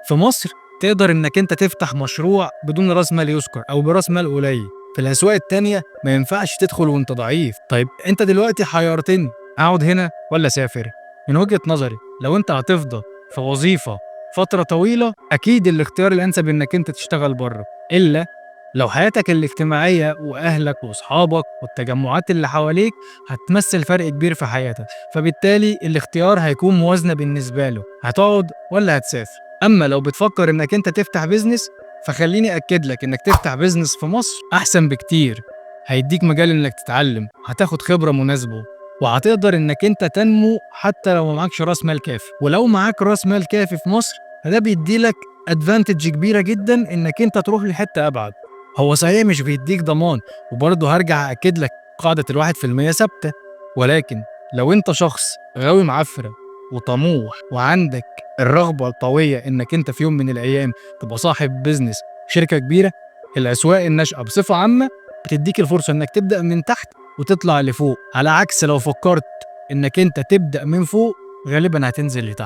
في مصر تقدر إنك أنت تفتح مشروع بدون رأس مال يذكر أو برأس مال قليل. في الأسواق التانية ما ينفعش تدخل وأنت ضعيف. طيب أنت دلوقتي حيرتني أقعد هنا ولا أسافر؟ من وجهة نظري لو أنت هتفضل في وظيفة فترة طويلة أكيد الاختيار الأنسب إنك أنت تشتغل بره، إلا لو حياتك الاجتماعية وأهلك وأصحابك والتجمعات اللي حواليك هتمثل فرق كبير في حياتك، فبالتالي الاختيار هيكون موازنة بالنسبة له، هتقعد ولا هتسافر. أما لو بتفكر إنك أنت تفتح بيزنس فخليني أكد لك إنك تفتح بيزنس في مصر أحسن بكتير، هيديك مجال إنك تتعلم، هتاخد خبرة مناسبة، وهتقدر إنك أنت تنمو حتى لو معكش رأس مال كافي. ولو معاك رأس مال كافي في مصر فده بيديلك ادفانتج كبيرة جدا إنك أنت تروح لحتة أبعد. هو صحيح مش بيديك ضمان، وبرضه هرجع أكد لك قاعدة 1% ثابتة، ولكن لو أنت شخص غاوي معفرة وطموح وعندك الرغبة القوية إنك أنت في يوم من الأيام تبقى صاحب بيزنس شركة كبيرة، الأسواق الناشئة بصفة عامة بتديك الفرصة إنك تبدأ من تحت وتطلع لفوق، على عكس لو فكرت إنك أنت تبدأ من فوق غالبا هتنزل لتحت.